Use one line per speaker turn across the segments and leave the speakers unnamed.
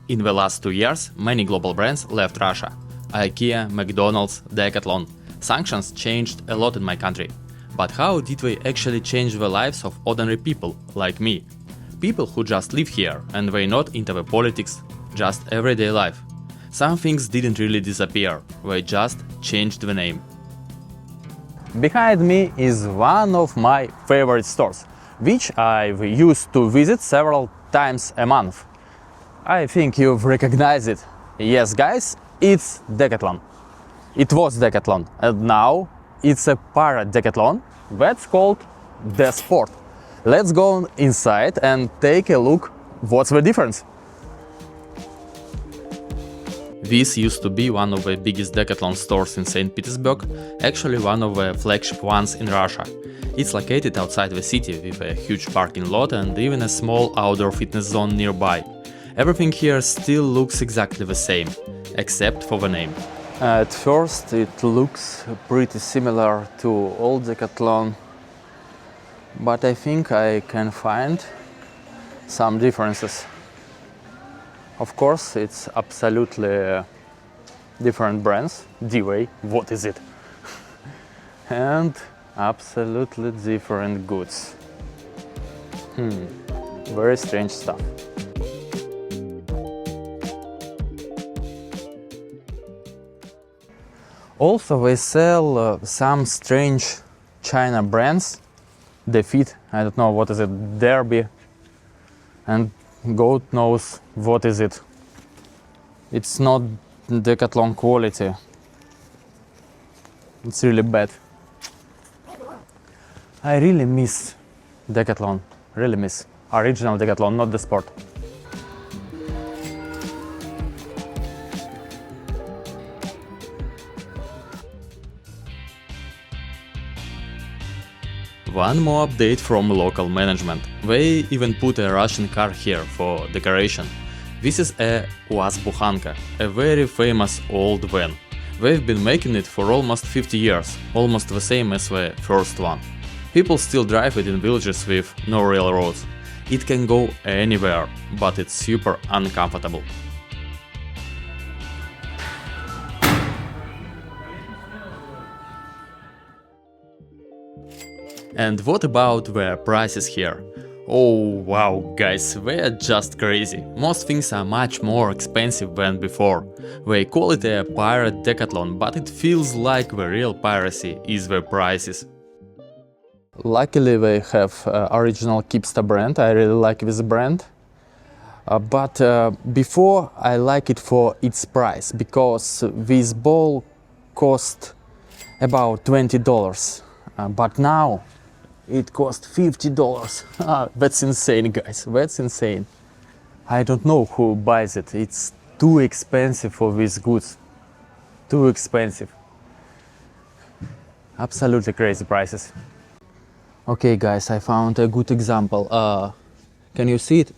In the last 2 years, many global brands left Russia. IKEA, McDonald's, Decathlon. Sanctions changed a lot in my country. But how did they actually change the lives of ordinary people, like me? People who just live here and they not into the politics, just everyday life. Some things didn't really disappear, they just changed the name. Behind me is one of my favorite stores, which I used to visit several times a month. I think you've recognized it. Yes, guys, it's Decathlon. It was Decathlon, and now it's a pirate Decathlon that's called Desport. Let's go inside and take a look what's the difference. This used to be one of the biggest Decathlon stores in St. Petersburg, actually one of the flagship ones in Russia. It's located outside the city with a huge parking lot and even a small outdoor fitness zone nearby. Everything here still looks exactly the same, except for the name. At first it looks pretty similar to old Decathlon, but I think I can find some differences. Of course, it's absolutely different brands. D-Way, what is it? And absolutely different goods. Very strange stuff. Also, they sell some strange China brands. Defeat, I don't know what is it, Derby, and God knows what is it. It's not Decathlon quality. It's really bad. I really miss Decathlon, really miss original Decathlon, not Desport. One more update from local management. They even put a Russian car here for decoration. This is a UAZ-Bukhanka, a very famous old van. They've been making it for almost 50 years, almost the same as the first one. People still drive it in villages with no real roads. It can go anywhere, but it's super uncomfortable. And what about the prices here? Oh wow, guys, they are just crazy. Most things are much more expensive than before. They call it a pirate Decathlon, but it feels like the real piracy is the prices. Luckily they have original Kipsta brand, I really like this brand. But before I like it for its price, because this ball cost about $20. But now it cost $50. That's insane, guys, that's insane. I don't know who buys it. It's too expensive for these goods. Too expensive. Absolutely crazy prices. Okay, guys, I found a good example. Can you see it?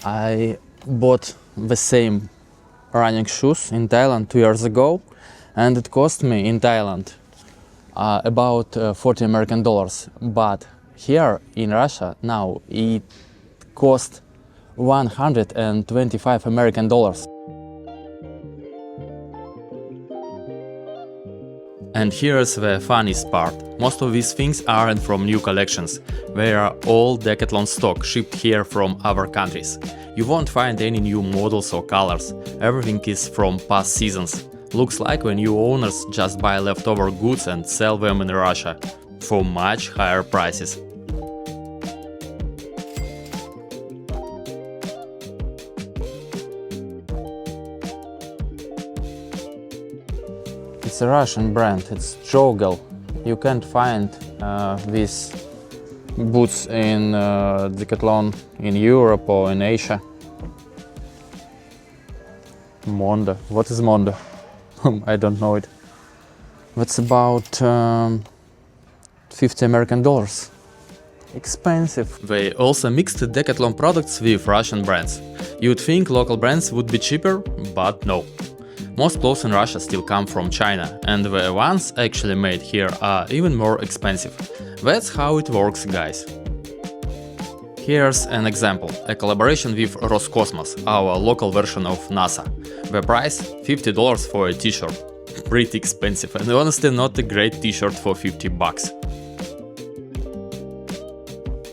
I bought the same running shoes in Thailand 2 years ago, and it cost me in Thailand about $40 American. But here in Russia now it cost $125 American. And here's the funniest part. Most of these things aren't from new collections. They are all Decathlon stock shipped here from other countries. You won't find any new models or colors. Everything is from past seasons. Looks like the new owners just buy leftover goods and sell them in Russia for much higher prices. It's a Russian brand, it's Jogel. You can't find these boots in Decathlon in Europe or in Asia. Mondo, what is Mondo? I don't know it. That's about $50 American. Expensive. They also mixed Decathlon products with Russian brands. You'd think local brands would be cheaper, but no. Most clothes in Russia still come from China, and the ones actually made here are even more expensive. That's how it works, guys. Here's an example, a collaboration with Roscosmos, our local version of NASA. The price $50 for a t-shirt. Pretty expensive and honestly not a great t-shirt for 50 bucks.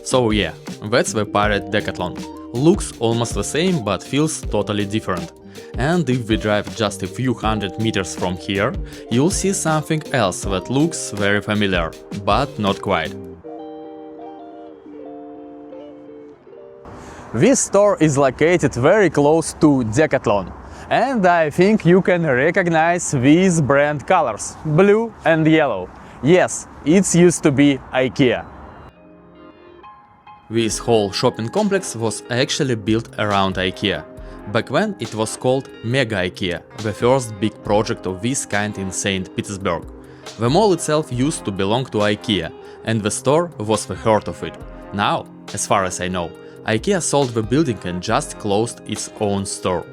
So yeah, that's the Pirate Decathlon. Looks almost the same but feels totally different. And if we drive just a few hundred meters from here, you'll see something else that looks very familiar, but not quite. This store is located very close to Decathlon, and I think you can recognize these brand colors, blue and yellow. Yes, it used to be IKEA. This whole shopping complex was actually built around IKEA. Back then it was called Mega IKEA, the first big project of this kind in St. Petersburg. The mall itself used to belong to IKEA, and the store was the heart of it. Now, as far as I know, IKEA sold the building and just closed its own store.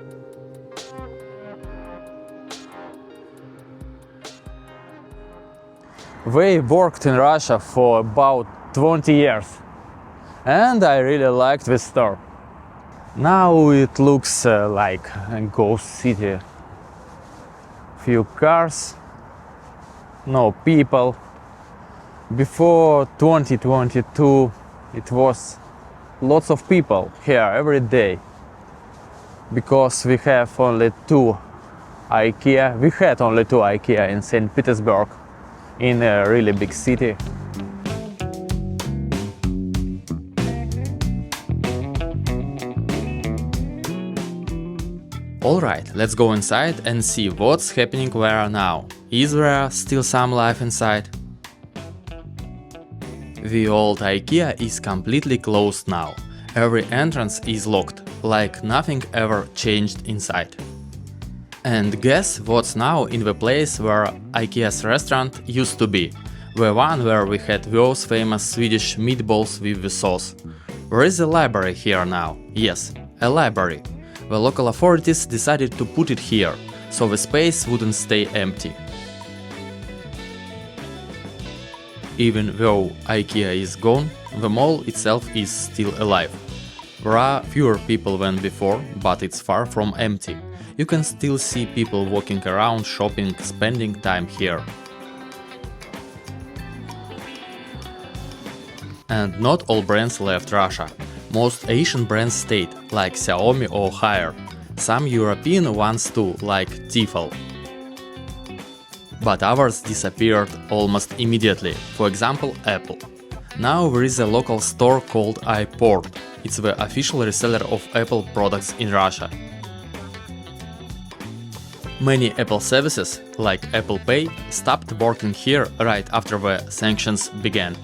We worked in Russia for about 20 years, and I really liked this store. Now it looks like a ghost city. Few cars, no people. Before 2022 it was lots of people here every day, because we have only two IKEA. We had only two IKEA in St. Petersburg, in a really big city. Alright, let's go inside and see what's happening there now. Is there still some life inside? The old IKEA is completely closed now. Every entrance is locked, like nothing ever changed inside. And guess what's now in the place where IKEA's restaurant used to be? The one where we had those famous Swedish meatballs with the sauce. There is a library here now. Yes, a library. The local authorities decided to put it here, so the space wouldn't stay empty. Even though IKEA is gone, the mall itself is still alive. There are fewer people than before, but it's far from empty. You can still see people walking around, shopping, spending time here. And not all brands left Russia. Most Asian brands stayed, like Xiaomi or Haier. Some European ones too, like Decathlon. But others disappeared almost immediately, for example Apple. Now there is a local store called iPort. It's the official reseller of Apple products in Russia. Many Apple services, like Apple Pay, stopped working here right after the sanctions began.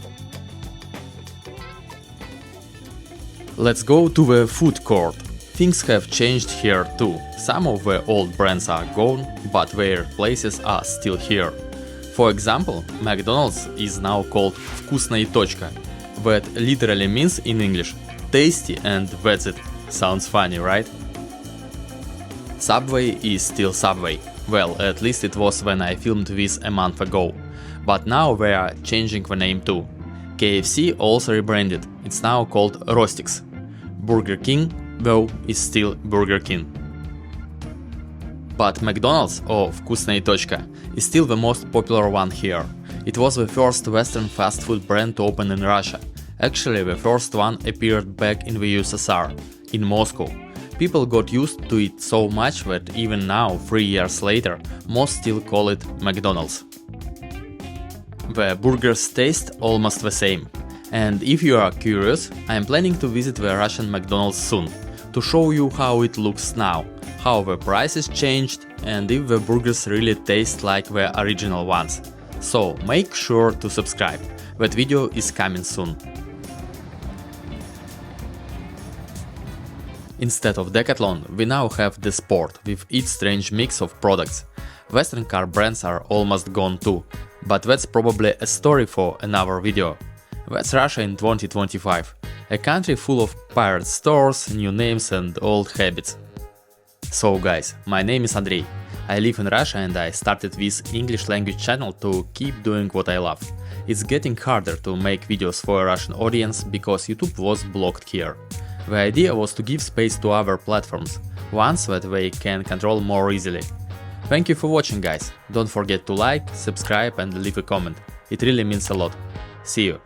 Let's go to the food court. Things have changed here too. Some of the old brands are gone, but their places are still here. For example, McDonald's is now called Вкусная точка. That literally means in English tasty, and that's it. Sounds funny, right? Subway is still Subway. Well, at least it was when I filmed this a month ago. But now they are changing the name too. KFC also rebranded. It's now called Rostix. Burger King, though, is still Burger King. But McDonald's, or Вкусная точка, is still the most popular one here. It was the first Western fast food brand to open in Russia. Actually, the first one appeared back in the USSR, in Moscow. People got used to it so much that even now, 3 years later, most still call it McDonald's. The burgers taste almost the same. And if you are curious, I am planning to visit the Russian McDonald's soon, to show you how it looks now, how the prices changed, and if the burgers really taste like the original ones. So make sure to subscribe, that video is coming soon. Instead of Decathlon, we now have Desport with its strange mix of products. Western car brands are almost gone too, but that's probably a story for another video. That's Russia in 2025, a country full of pirate stores, new names and old habits. So guys, my name is Andrei. I live in Russia and I started this English language channel to keep doing what I love. It's getting harder to make videos for a Russian audience because YouTube was blocked here. The idea was to give space to other platforms, ones that they can control more easily. Thank you for watching, guys. Don't forget to like, subscribe and leave a comment. It really means a lot. See you.